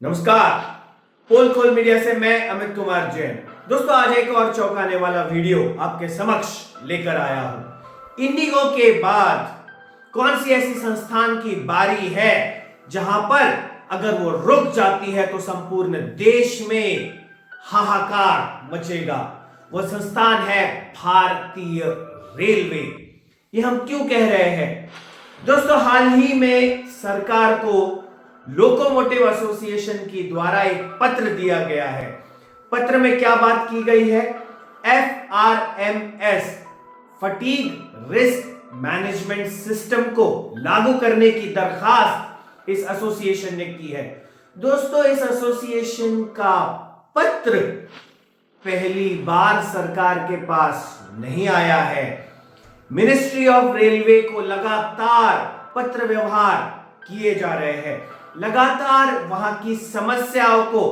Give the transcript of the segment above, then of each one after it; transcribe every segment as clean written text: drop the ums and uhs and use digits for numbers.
नमस्कार। पोल खोल मीडिया से मैं अमित कुमार जैन। दोस्तों, आज एक और चौंकाने वाला वीडियो आपके समक्ष लेकर आया हूं। इंडिगो के बाद कौन सी ऐसी संस्थान की बारी है जहां पर अगर वो रुक जाती है तो संपूर्ण देश में हाहाकार मचेगा। वो संस्थान है भारतीय रेलवे। ये हम क्यों कह रहे हैं दोस्तों? हाल ही में सरकार को लोकोमोटिव एसोसिएशन की द्वारा एक पत्र दिया गया है। पत्र में क्या बात की गई है? FRMS fatigue risk management system को लागू करने की दरखास्त इस एसोसिएशन ने की है। दोस्तों, इस एसोसिएशन का पत्र पहली बार सरकार के पास नहीं आया है। मिनिस्ट्री ऑफ रेलवे को लगातार पत्र व्यवहार किए जा रहे हैं, लगातार वहां की समस्याओं को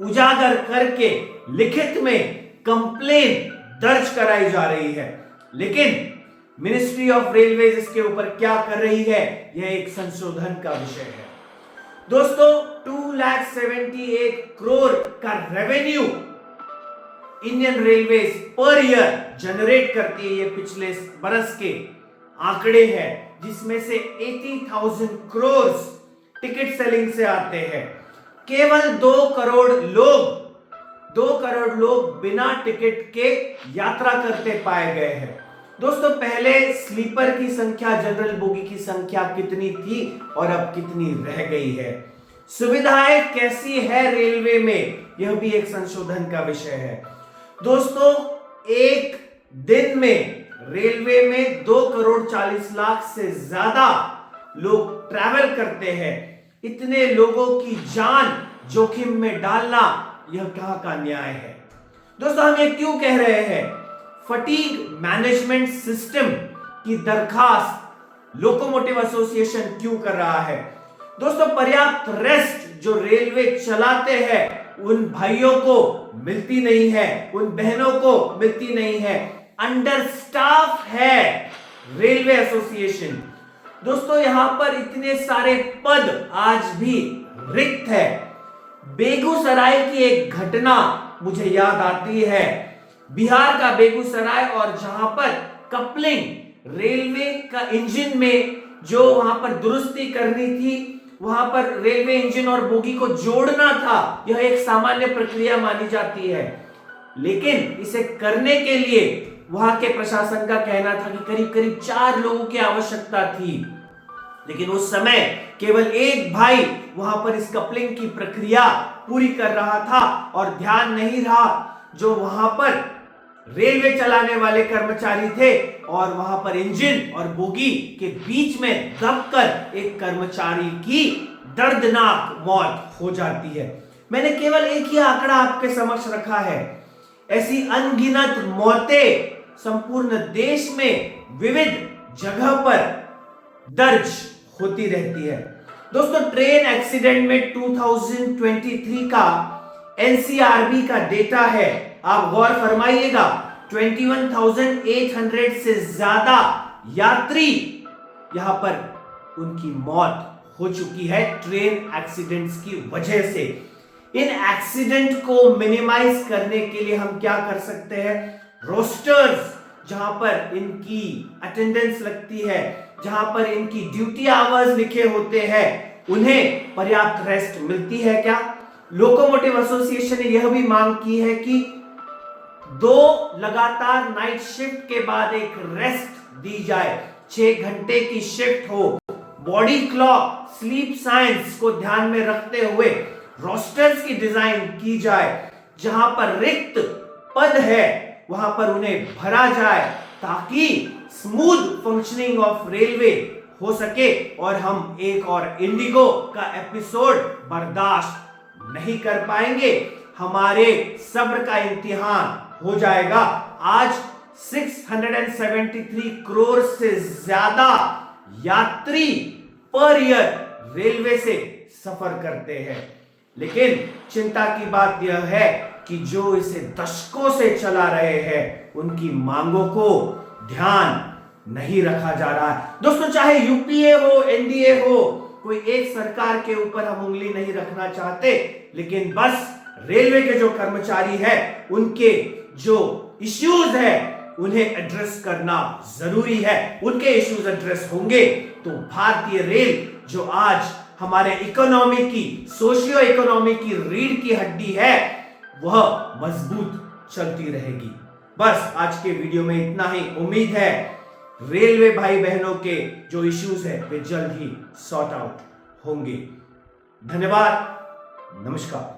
उजागर करके लिखित में कंप्लेन दर्ज कराई जा रही है। लेकिन मिनिस्ट्री ऑफ रेलवे इसके ऊपर क्या कर रही है, यह एक संशोधन का विषय है। दोस्तों, 2,78 करोड़ का revenue Indian railway per year generate करती है। ये पिछले बरस के आंकड़े हैं, जिसमें से 80,000 करोड़ टिकट सेलिंग से आते हैं। केवल 2 करोड़ लोग बिना टिकट के यात्रा करते पाए गए हैं। दोस्तों, पहले स्लीपर की संख्या, जनरल बोगी की संख्या कितनी थी और अब कितनी रह गई है? सुविधाएं कैसी है रेलवे में, यह भी एक संशोधन का विषय है। दोस्तों, एक दिन में रेलवे में 2,40,00,000 से ज्यादा लोग ट्रैवल करते हैं। इतने लोगों की जान जोखिम में डालना, यह कहां का न्याय है? दोस्तों, हम ये क्यों कह रहे हैं? फटीग मैनेजमेंट सिस्टम की दरखास्त लोकोमोटिव एसोसिएशन क्यों कर रहा है? दोस्तों, पर्याप्त रेस्ट जो रेलवे चलाते हैं उन भाइयों को मिलती नहीं है, उन बहनों को मिलती नहीं है। अंडर स्टाफ है रेलवे एसोसिएशन। दोस्तों, यहां पर इतने सारे पद आज भी रिक्त है। बेगूसराय की एक घटना मुझे याद आती है, बिहार का बेगूसराय, और जहां पर कपलिंग रेलवे का इंजन में जो वहां पर दुरुस्ती करनी थी, वहां पर रेलवे इंजन और बोगी को जोड़ना था, यह एक सामान्य प्रक्रिया मानी जाती है। लेकिन इसे करने के लिए वहां के प्रशासन का कहना था कि करीब करीब 4 लोगों की आवश्यकता थी। लेकिन उस समय केवल एक भाई वहां पर इस कपलिंग की प्रक्रिया पूरी कर रहा था और ध्यान नहीं रहा जो वहां पर रेलवे चलाने वाले कर्मचारी थे, और वहां पर इंजन और बोगी के बीच में दबकर एक कर्मचारी की दर्दनाक मौत हो जाती है। मैंने केवल एक ही आंकड़ा आपके समक्ष रखा है। ऐसी अनगिनत मौतें संपूर्ण देश में विविध जगह पर दर्ज होती रहती है। दोस्तों, ट्रेन एक्सीडेंट में 2023 का एनसीआरबी का डेटा है, आप गौर फरमाइएगा। 21,800 से ज्यादा यात्री यहां पर उनकी मौत हो चुकी है ट्रेन एक्सीडेंट्स की वजह से। इन एक्सीडेंट को मिनिमाइज करने के लिए हम क्या कर सकते हैं? रोस्टर्स, जहां पर इनकी अटेंडेंस लगती है, जहां पर इनकी ड्यूटी आवर्स लिखे होते हैं, उन्हें पर्याप्त रेस्ट मिलती है क्या? लोकोमोटिव एसोसिएशन ने यह भी मांग की है कि 2 लगातार नाइट शिफ्ट के बाद एक रेस्ट दी जाए, 6 घंटे की शिफ्ट हो। बॉडी क्लॉक, स्लीप साइंस को ध्यान में रखते हुए रोस्टर्स की डिजाइन की जाए। जहां पर रिक्त पद है वहां पर उन्हें भरा जाए, ताकि स्मूथ फंक्शनिंग ऑफ रेलवे हो सके और हम एक और इंडिगो का एपिसोड बर्दाश्त नहीं कर पाएंगे। हमारे सब्र का इम्तिहान हो जाएगा। आज 673 करोड़ से ज्यादा यात्री पर ईयर रेलवे से सफर करते हैं। लेकिन चिंता की बात यह है कि जो इसे दशकों से चला रहे हैं, उनकी मांगों को ध्यान नहीं रखा जा रहा है। दोस्तों, चाहे यूपीए हो, एनडीए हो, कोई एक सरकार के ऊपर हम उंगली नहीं रखना चाहते, लेकिन बस रेलवे के जो कर्मचारी है उनके जो इश्यूज है उन्हें एड्रेस करना जरूरी है। उनके इश्यूज एड्रेस होंगे तो भारतीय रेल जो आज हमारे इकोनॉमी की, सोशियो इकोनॉमी की रीढ़ की हड्डी है, वह मजबूत चलती रहेगी। बस आज के वीडियो में इतना ही। उम्मीद है रेलवे भाई बहनों के जो इश्यूज है वे जल्द ही सॉर्ट आउट होंगे। धन्यवाद, नमस्कार।